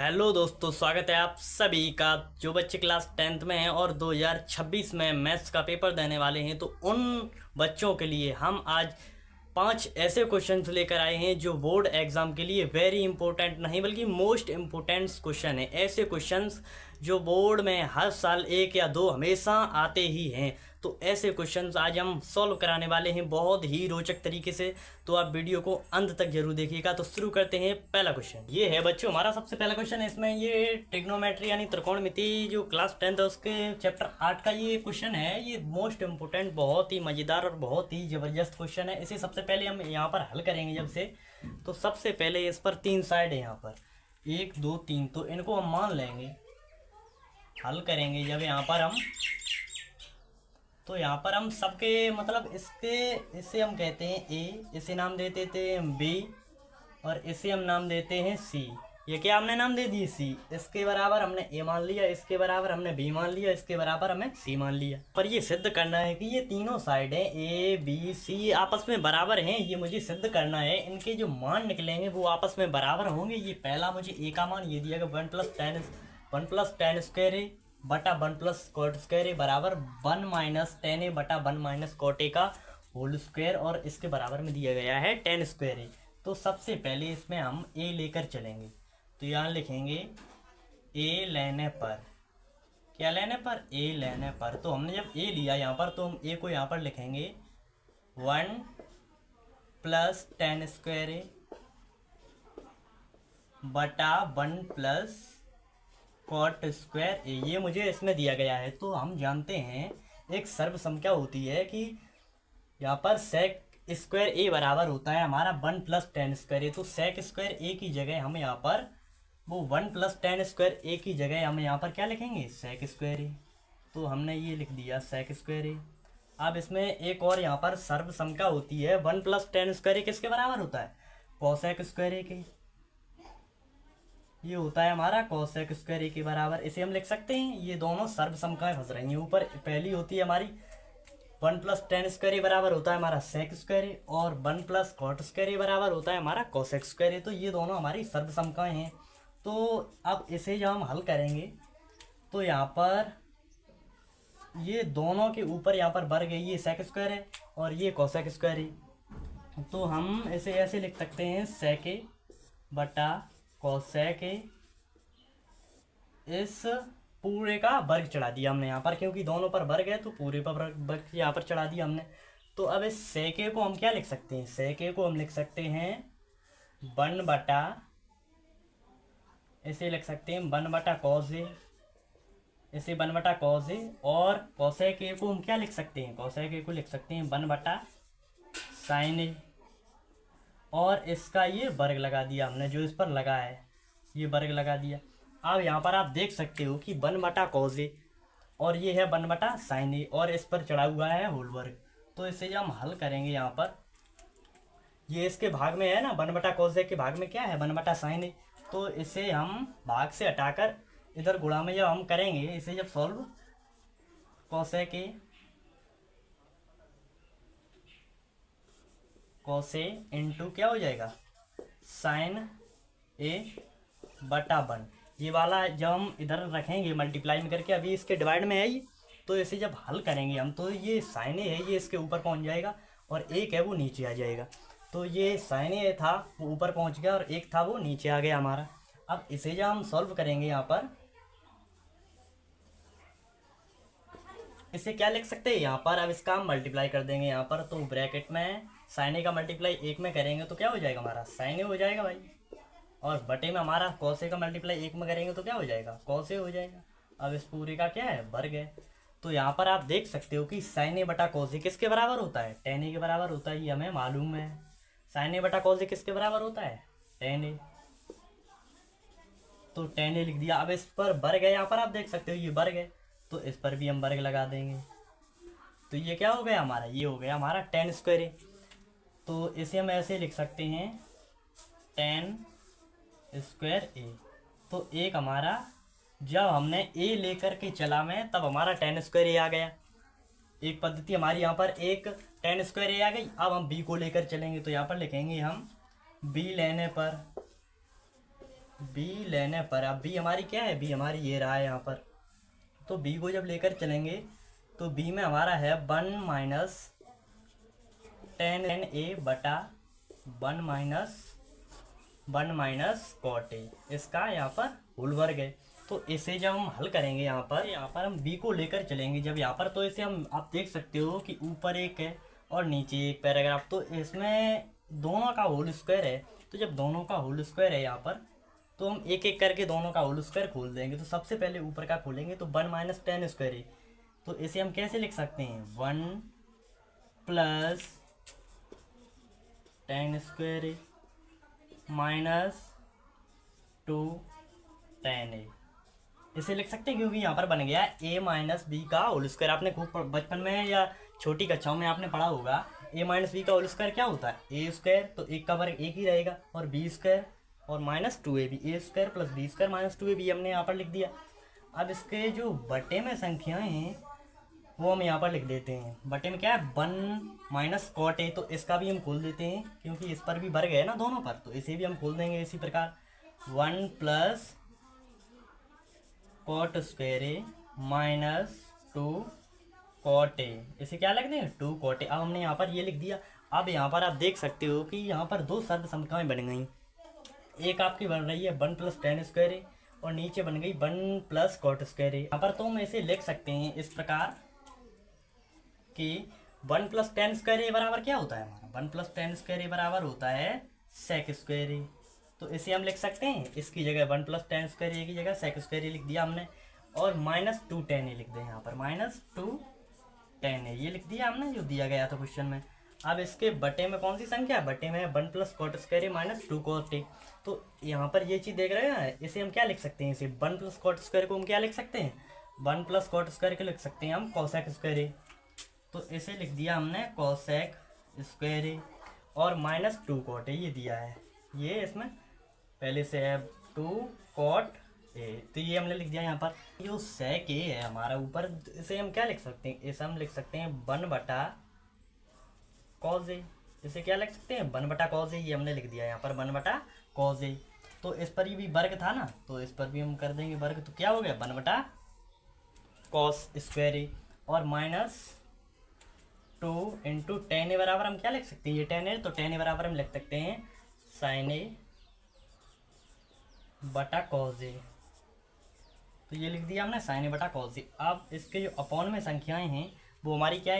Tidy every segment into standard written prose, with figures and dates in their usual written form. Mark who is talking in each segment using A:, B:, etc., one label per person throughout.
A: Hello दोस्तों, स्वागत है आप सभी का। जो बच्चे क्लास 10th में हैं और 2026 में मैथ्स का पेपर देने वाले हैं, तो उन बच्चों के लिए हम आज 5 ऐसे क्वेश्चंस लेकर आए हैं जो बोर्ड एग्ज़ाम के लिए वेरी इंपॉर्टेंट नहीं बल्कि मोस्ट इम्पोर्टेंट क्वेश्चन है। ऐसे क्वेश्चंस जो बोर्ड में हर साल एक या दो हमेशा आते ही हैं। तो ऐसे क्वेश्चंस आज हम सॉल्व कराने वाले हैं बहुत ही रोचक तरीके से। तो आप वीडियो को अंत तक जरूर देखिएगा। तो शुरू करते हैं। पहला क्वेश्चन ये है बच्चों, हमारा सबसे पहला क्वेश्चन है। इसमें ये ट्रिग्नोमेट्री यानी त्रिकोणमिति जो क्लास 10th है उसके चैप्टर 8 का ये क्वेश्चन है। ये मोस्ट इंपोर्टेंट, बहुत ही मज़ेदार और बहुत ही ज़बरदस्त क्वेश्चन है। इसे सबसे पहले हम यहाँ पर हल करेंगे जब से, तो सबसे पहले इस पर 3 साइड है, यहाँ पर 1 2 3, तो इनको हम मान लेंगे। हल करेंगे जब यहाँ पर हम, तो यहाँ पर हम सबके मतलब इसे हम कहते हैं ए, इसे नाम देते थे बी, और इसे हम नाम देते हैं सी। ये क्या हमने नाम दे दिए सी। इसके बराबर हमने ए मान लिया, इसके बराबर हमने बी मान लिया, इसके बराबर हमें सी मान लिया। पर ये सिद्ध करना है कि ये तीनों साइड हैं ए बी सी आपस में बराबर हैं। ये मुझे सिद्ध करना है। इनके जो मान निकलेंगे वो आपस में बराबर होंगे। ये पहला मुझे ए का मान ये दिया गया 1 + tan स्क्वायर ए बटा 1 + cot स्क्वायर ए बराबर 1 - tan ए बटा 1 - cot ए का होल स्क्वायर, और इसके बराबर में दिया गया है tan स्क्वायर ए। तो सबसे पहले इसमें हम ए लेकर चलेंगे। तो यहाँ लिखेंगे ए लेने पर, क्या लेने पर, ए लेने पर। तो हमने जब ए लिया यहाँ पर, तो हम ए को यहाँ पर लिखेंगे 1 + tan स्क्वायर ए बटा 1 + cot स्क्वायर ए। ये मुझे इसमें दिया गया है। तो हम जानते हैं एक सर्व संख्या होती है कि यहाँ पर sec स्क्वायर ए बराबर होता है हमारा 1 + tan स्क्वायर ए। तो sec स्क्वायर ए की जगह हम यहाँ पर वो 1 + tan स्क्वायर ए की जगह हम यहाँ पर क्या लिखेंगे, sec स्क्वायर ए। तो हमने ये लिख दिया sec स्क्वायर ए। अब इसमें एक और यहाँ पर सर्व संख्या होती है 1 + tan स्क्वायर ए किसके बराबर होता है, cosec स्क्वायर ए के। ये होता है हमारा cosec स्क्वायर ए के बराबर। इसे हम लिख सकते हैं, ये दोनों सर्व संख्याएं फंस रही हैं। ऊपर पहली होती है हमारी 1 + tan स्क्वायर ए बराबर होता है हमारा sec स्क्वायर ए, और 1 + cot स्क्वायर ए बराबर होता है हमारा cosec स्क्वायर ए। तो ये दोनों हमारी सर्व संख्याएं हैं। तो अब इसे जब हम हल करेंगे तो यहाँ पर ये दोनों के ऊपर यहाँ पर वर्ग है, ये sec स्क्वायर है और ये cosec स्क्वायर है। तो हम इसे ऐसे लिख सकते हैं sec ए बटा cosec ए। इस पूरे का वर्ग चढ़ा दिया हमने यहाँ पर, क्योंकि दोनों पर वर्ग है तो पूरे पर वर्ग यहाँ पर चढ़ा दिया हमने। तो अब इस sec ए को हम क्या लिख सकते हैं, sec ए को हम लिख सकते हैं 1 बटा, इसे लिख सकते हैं 1 बटा cos ए, इसे 1 बटा cos ए, और cosec ए को हम क्या लिख सकते हैं, cosec ए को लिख सकते हैं 1 बटा sin ए, और इसका ये वर्ग लगा दिया हमने, जो इस पर लगा है ये वर्ग लगा दिया। अब यहाँ पर आप देख सकते हो कि 1 बटा cos ए और ये है 1 बटा sin ए, और इस पर चढ़ा हुआ है होल वर्ग। तो इसे जब हम हल करेंगे यहाँ पर, ये इसके भाग में है ना, 1 बटा cos ए के भाग में क्या है 1 बटा sin ए। तो इसे हम भाग से हटाकर इधर गुणा में जब हम करेंगे, इसे जब सॉल्व, cosec ए cos ए इंटू क्या हो जाएगा sin ए बटा 1। ये वाला जब हम इधर रखेंगे मल्टीप्लाई में करके, अभी इसके डिवाइड में है ये, तो इसे जब हल करेंगे हम, तो ये sin ए है, ये इसके ऊपर पहुंच जाएगा, और एक है वो नीचे आ जाएगा। तो ये sin ए था वो ऊपर पहुंच गया, और एक था वो नीचे आ गया हमारा। अब इसे जब हम सॉल्व करेंगे यहाँ पर, इसे क्या लिख सकते हैं यहाँ पर, अब इसका हम मल्टीप्लाई कर देंगे यहाँ पर। तो ब्रैकेट में sin ए का मल्टीप्लाई 1 में करेंगे तो क्या हो जाएगा हमारा sin ए हो जाएगा भाई, और बटे में हमारा cos ए का मल्टीप्लाई 1 में करेंगे तो क्या हो जाएगा cos ए हो जाएगा। अब इस पूरे का क्या है वर्ग है। तो यहाँ पर आप देख सकते हो कि sin ए बटा cos ए किसके बराबर होता है, tan ए के बराबर होता है। ये हमें मालूम है। sin ए बटा cos ए किसके बराबर होता है, tan ए। तो tan ए लिख दिया। अब इस पर वर्ग है, यहाँ पर आप देख सकते हो ये वर्ग है, तो इस पर भी हम वर्ग लगा देंगे। तो ये क्या हो गया हमारा, ये हो गया हमारा tan स्क्वायर ए। तो इसे हम ऐसे लिख सकते हैं tan स्क्वायर ए। तो एक हमारा जब हमने ए लेकर के चला में, तब हमारा tan स्क्वायर ए आ गया। एक पद्धति हमारी यहाँ पर एक tan स्क्वायर ए आ गई। अब हम बी को लेकर चलेंगे, तो यहाँ पर लिखेंगे हम बी लेने पर बी लेने पर, अब बी हमारी क्या है, बी हमारी ये रहा है यहाँ पर। तो बी को जब लेकर चलेंगे तो बी में हमारा है 1 - 10 a बटा 1 - cot a, इसका यहाँ पर होल वर्ग है। तो इसे जब हम हल करेंगे यहाँ पर हम b को लेकर चलेंगे जब यहाँ पर, तो इसे हम, आप देख सकते हो कि ऊपर एक है और नीचे एक पैराग्राफ, तो इसमें दोनों का होल स्क्वायर है। तो जब दोनों का होल स्क्वायर है यहाँ पर, तो हम एक एक करके दोनों का होल स्क्वायर खोल देंगे। तो सबसे पहले ऊपर का खोलेंगे तो 1 - 10 स्क्वायर है। तो इसे हम कैसे लिख सकते हैं, 1 + 10 स्क्वायर है -2 10 है, इसे लिख सकते हैं क्योंकि यहाँ पर बन गया a - b का होल स्क्वायर। आपने खूब बचपन में या छोटी कक्षाओं में आपने पढ़ा होगा a - b का होल स्क्वायर क्या होता है, a स्क्वायर, तो एक का वर्ग एक ही रहेगा, और b स्क्वायर और -2ab, a square + b square -2ab हमने यहाँ पर लिख दिया। अब इसके जो बटे में संख्याएं हैं वो हम यहाँ पर लिख देते हैं। बटे में क्या है, 1 - cot a, तो इसका भी हम खोल देते हैं क्योंकि इस पर भी वर्ग है ना दोनों पर, तो इसे भी हम खोल देंगे इसी प्रकार। 1 + cot square a -2 cot a, इसे क्या लिख देंगे, 2 cot a। अब हमने यहाँ पर ये लिख दिया। अब यहाँ पर आप देख सकते हो कि यहाँ पर दो सर्व समकाएं बन गई। एक आपकी बन रही है 1 + 10 स्क्वायर a और नीचे बन गई 1 + cot स्क्वायर a। यहाँ पर तो हम इसे लिख सकते हैं इस प्रकार कि 1 + 10 स्क्वायर a बराबर क्या होता है हमारा, 1 + 10 स्क्वायर a बराबर होता है sec स्क्वायर a। तो इसे हम लिख सकते हैं, इसकी जगह 1 + 10 स्क्वायर a की जगह sec स्क्वायर a लिख दिया हमने, और -2 10 a लिख दें यहाँ पर, -2 10 a ये लिख दिया हमने जो दिया गया था क्वेश्चन में। अब इसके बटे में कौन सी संख्या है, बटे में 1 + cot square a -2 cot a। तो यहाँ पर ये चीज़ देख रहे हैं, इसे हम क्या लिख सकते हैं, इसे 1 + cot स्क्वायर को हम क्या लिख सकते हैं, 1 + cot स्क्वायर को लिख सकते हैं हम cosec स्क्वायर a। तो इसे लिख दिया हमने cosec स्क्वायर a, और -2 cot a ये दिया है, ये इसमें पहले से है 2 cot a, तो ये हमने लिख दिया यहाँ पर। जो sec a है हमारा ऊपर, इसे हम क्या लिख सकते हैं, इसे हम लिख सकते हैं 1/cos a, इसे क्या लिख सकते हैं, 1/cos a, ये हमने लिख दिया यहाँ पर 1/cos a। तो इस पर भी वर्ग था ना, तो इस पर भी हम कर देंगे वर्ग, तो क्या हो गया 1/cos स्क्वायर a, और -2 × 10 a बराबर हम क्या लिख सकते हैं, ये 10 है तो 10 a बराबर हम लिख सकते हैं sin a बटा cos a। तो ये लिख दिया हमने sin a बटा cos a। अब इसके जो अपॉन में संख्याएं हैं वो हमारी क्या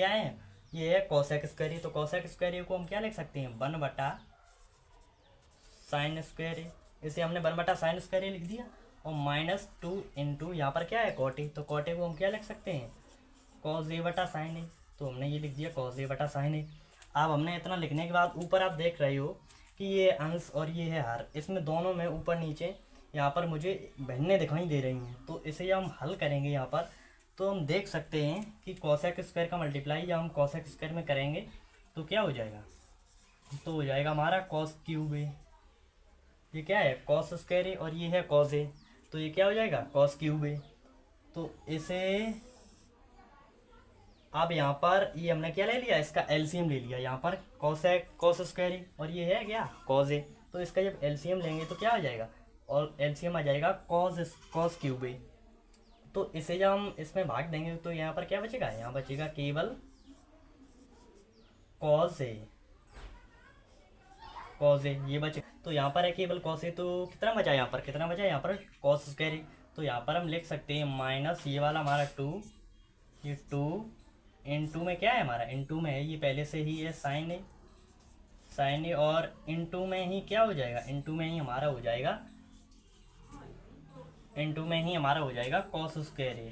A: है, ये है cosec स्क्वायर a। तो cosec स्क्वायर a को हम क्या लिख सकते हैं, 1/sin स्क्वायर a, इसे हमने 1/sin स्क्वायर a लिख दिया, और -2 × यहाँ पर क्या है cot a, तो cot a को हम क्या लिख सकते हैं, cos a बटा sin a। तो हमने ये लिख दिया cos a बटा sin a। अब हमने इतना लिखने के बाद ऊपर आप देख रहे हो कि ये अंश और ये है हर, इसमें दोनों में ऊपर नीचे यहाँ पर मुझे भिन्नें दिखाई दे रही हैं। तो इसे हम हल करेंगे यहाँ पर, तो हम देख सकते हैं कि cosec स्क्वायर का मल्टीप्लाई जब हम cosec स्क्वायर में करेंगे तो क्या हो जाएगा, तो हो जाएगा हमारा cos क्यूब a। ये क्या है cos स्क्वायर a और ये है cos a, तो ये क्या हो जाएगा cos क्यूब a। तो इसे अब यहाँ पर ये हमने क्या ले लिया, इसका एलसीएम ले लिया, यहाँ पर cos स्क्वायर a और ये है क्या cos a। तो इसका जब एलसीएम लेंगे तो क्या आ जाएगा, और एलसीएम आ जाएगा cos क्यूब a। तो इसे जब हम इसमें भाग देंगे तो यहाँ पर क्या बचेगा, यहाँ बचेगा केवल cos a ये बचे। तो यहाँ पर है केवल cos a, तो कितना बचा यहाँ पर, कितना बचा यहाँ पर cos स्क्वायर a। तो यहाँ पर हम लिख सकते हैं माइनस ये वाला हमारा 2, ये 2 × में क्या है हमारा, × में है ये पहले से ही है sin a, और × में ही क्या हो जाएगा, × में ही हमारा हो जाएगा, × में ही हमारा हो जाएगा cos स्क्वायर a।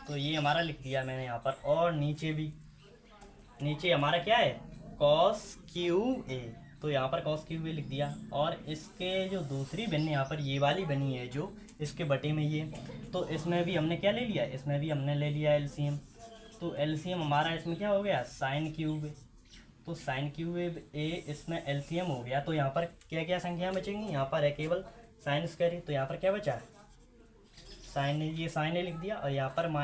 A: तो ये हमारा लिख दिया मैंने यहाँ पर, और नीचे भी, नीचे हमारा क्या है cos क्यूब a, तो यहाँ पर cos क्यूब a लिख दिया। और इसके जो दूसरी बनी यहाँ पर ये वाली बनी है जो इसके बटे में ये, तो इसमें भी हमने क्या ले लिया, इसमें भी हमने ले लिया एलसीएम। तो एलसीएम हमारा इसमें क्या हो गया sin क्यूब a, तो sin क्यूब a इसमें एलसीएम हो गया। तो यहाँ पर क्या क्या संख्या बचेंगी, यहाँ पर है केवल sin स्क्वायर a, तो यहाँ पर क्या बचा sin a, ये sin a लिख दिया, और यहाँ पर -2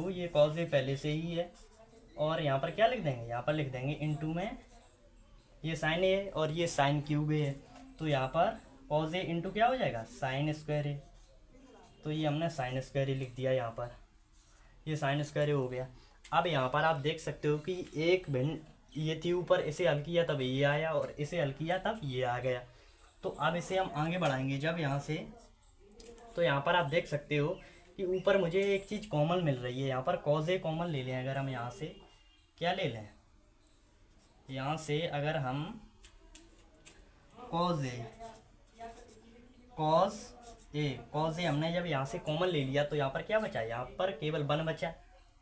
A: × ये cos a पहले से ही है, और यहाँ पर क्या लिख देंगे, यहाँ पर लिख देंगे × में ये sin a है और ये sin क्यूब a है। तो यहाँ पर कॉज ए इंटू क्या हो जाएगा साइन स्क्वायर ए। तो ये हमने साइन स्क्वायर ए लिख दिया यहाँ पर, ये साइन स्क्वायर ए हो गया। अब यहाँ पर आप देख सकते हो कि एक भिन्न ये थी ऊपर, इसे हल किया तब ये आया और इसे हल किया तब ये आ गया। तो अब इसे हम आगे बढ़ाएंगे जब यहाँ से, तो यहाँ पर आप देख सकते हो कि ऊपर मुझे एक चीज़ कॉमन मिल रही है। यहाँ पर कॉज ए कॉमन ले लें, अगर हम यहाँ से क्या ले लें, यहाँ से अगर हम कॉज ए हमने जब यहाँ से कॉमन ले लिया तो यहाँ पर क्या बचा, यहाँ पर केवल 1 बचा,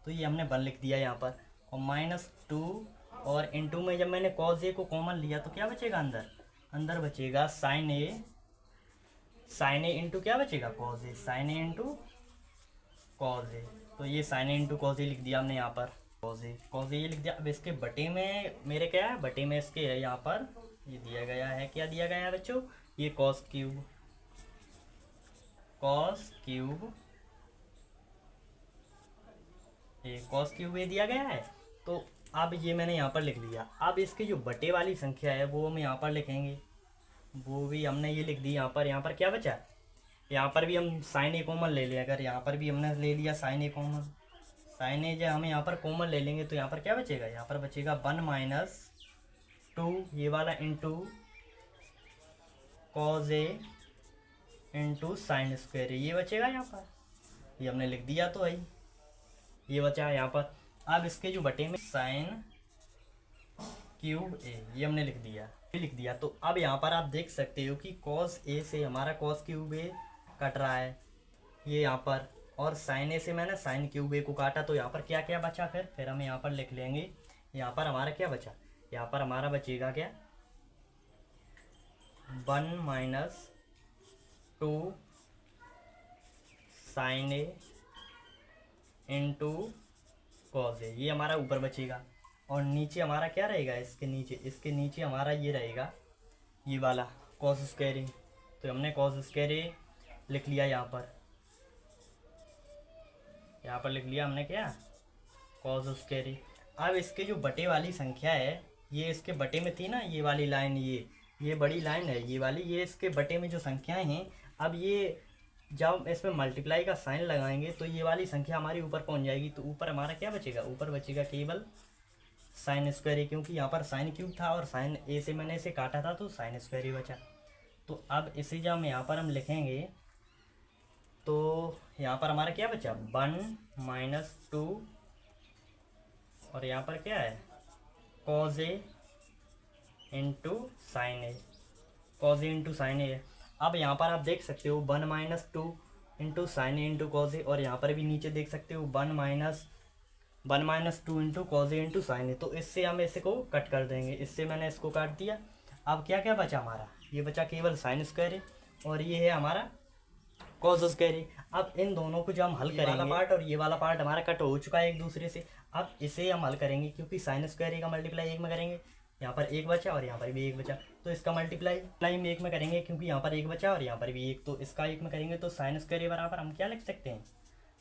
A: तो ये हमने 1 लिख दिया यहाँ पर। और -2 और इनटू में जब मैंने कॉज ए को कॉमन लिया तो क्या बचेगा, अंदर बचेगा साइन ए इंटू क्या बचेगा कॉज ए, साइन ए इंटू कॉज ए। तो ये साइन ए इंटू कॉज ए लिख दिया हमने यहाँ पर, कॉज ए ये लिख दिया। अब इसके बटे में मेरे क्या है, बटे में इसके है यहाँ पर ये दिया गया है, क्या दिया गया है बच्चों, ये कॉस क्यूब ये दिया गया है। तो अब ये मैंने यहाँ पर लिख लिया। अब इसकी जो बटे वाली संख्या है वो हम यहाँ पर लिखेंगे, वो भी हमने ये लिख दी यहाँ पर। यहाँ पर क्या बचा, यहाँ पर भी हम साइन ए कॉमन ले लिया, अगर यहाँ पर भी हमने ले लिया साइन ए कॉमन, साइन ए जब हम यहाँ पर कॉमन ले लेंगे तो यहाँ पर क्या बचेगा, यहाँ पर बचेगा 1 - 2 ये वाला इंटू कॉज ए इंटू साइन स्क्वायर ये बचेगा यहाँ पर, ये हमने लिख दिया तो है, ये बचा यहाँ पर। अब इसके जो बटे में साइन क्यूब ए ये हमने लिख दिया। तो अब यहाँ पर आप देख सकते हो कि कॉस ए से हमारा कॉस क्यूब ए कट रहा है ये यहाँ पर, और साइन ए से मैंने साइन क्यूब ए को काटा। तो यहाँ पर क्या क्या बचा, फिर हम यहाँ पर लिख लेंगे। यहाँ पर हमारा क्या बचा, यहाँ पर हमारा बचेगा क्या 1 - 2 sign A into cos A, ये हमारा ऊपर बचेगा। और नीचे हमारा क्या रहेगा, इसके नीचे हमारा ये रहेगा ये वाला कॉस स्क्वायर ए। तो हमने कॉस स्क्वायर ए लिख लिया यहाँ पर लिख लिया हमने क्या कॉस स्क्वायर ए। अब इसके जो बटे वाली संख्या है, ये इसके बटे में थी ना ये वाली लाइन, ये बड़ी लाइन है ये वाली, ये इसके बटे में जो संख्याएं हैं, अब ये जब इसमें मल्टीप्लाई का साइन लगाएंगे तो ये वाली संख्या हमारी ऊपर पहुंच जाएगी। तो ऊपर हमारा क्या बचेगा, ऊपर बचेगा केवल साइन स्क्वायर ए, क्योंकि यहाँ पर साइन क्यूब था और साइन ए से मैंने इसे काटा था तो साइन स्क्वायर ए बचा। तो अब इसे जब हम यहाँ पर हम लिखेंगे तो यहाँ पर हमारा क्या बचा 1 - 2 और यहाँ पर क्या है कॉज ए इंटू साइन ए, अब यहाँ पर आप देख सकते हो 1 - 2 इंटू साइन ए इंटू कॉज ए, और यहाँ पर भी नीचे देख सकते हो 1 - 2 इंटू कॉज ए इंटू साइन ए। तो इससे हम इसे को कट कर देंगे, इससे मैंने इसको काट दिया। अब क्या क्या बचा हमारा, ये बचा केवल साइन स्क्वायर ए और ये है हमारा कॉस स्क्वायर ए। अब इन दोनों को जब हम हल करेंगे, वाला पार्ट और ये वाला पार्ट हमारा कट हो चुका है एक दूसरे से। अब इसे हम हल करेंगे, क्योंकि साइन स्क्वायर ए का मल्टीप्लाई 1 में करेंगे, यहाँ पर 1 बचा और यहाँ पर भी 1 बचा, तो इसका मल्टीप्लाई में 1 में करेंगे, क्योंकि यहाँ पर 1 बचा और यहाँ पर भी 1, तो इसका 1 में करेंगे। तो साइन स्क्वायर ए बराबर हम क्या लिख सकते हैं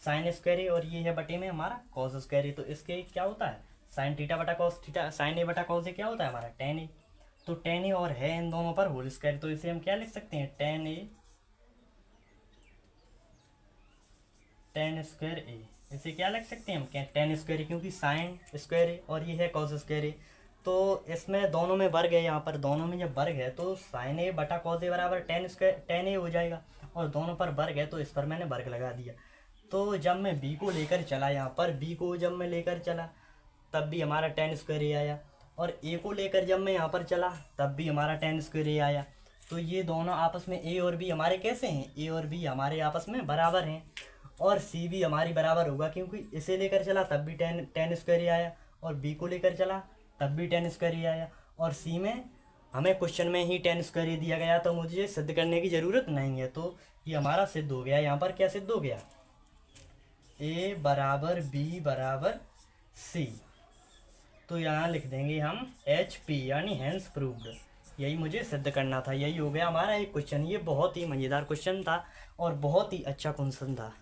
A: साइन स्क्वायर ए, और ये है बटे में हमारा कॉस स्क्वायर ए। तो इसके क्या होता है साइन थीटा बटा कॉस थीटा, साइन ए बटा कॉस ए क्या होता है हमारा टेन ए। तो टेन ए और है इन दोनों पर होल स्क्वायर, तो इसे हम क्या लिख सकते हैं टेन स्क्वायर ए, इसे क्या लिख सकते हैं हम टेन स्क्वायर ए, क्योंकि साइन स्क्वायर ए और ये है कॉस स्क्वायर ए। तो इसमें दोनों में वर्ग है, यहाँ पर दोनों में जब वर्ग है तो साइन ए बटा कॉस ए बराबर टेन ए हो जाएगा, और दोनों पर वर्ग है तो इस पर मैंने वर्ग लगा दिया। तो जब मैं बी को लेकर चला, यहाँ पर बी को जब मैं लेकर चला तब भी हमारा टेन स्क्वायर ए आया, और ए को लेकर जब मैं यहाँ पर चला तब भी हमारा टेन स्क्वायर ए आया। तो ये दोनों आपस में ए और बी हमारे कैसे हैं, ए और बी हमारे आपस में बराबर हैं, और सी भी हमारी बराबर होगा, क्योंकि इसे लेकर चला तब भी टेन स्क्वायर ए आया, और बी को लेकर चला तब भी टेन स्क्वायर ए आया, और सी में हमें क्वेश्चन में ही टेन स्क्वायर ए दिया गया, तो मुझे सिद्ध करने की ज़रूरत नहीं है। तो ये हमारा सिद्ध हो गया। यहाँ पर क्या सिद्ध हो गया, ए बराबर बी बराबर सी। तो यहाँ लिख देंगे हम एच पी, यानी हैंस प्रूव्ड। यही मुझे सिद्ध करना था, यही हो गया हमारा एक क्वेश्चन। ये बहुत ही मज़ेदार क्वेश्चन था और बहुत ही अच्छा क्वेश्चन था।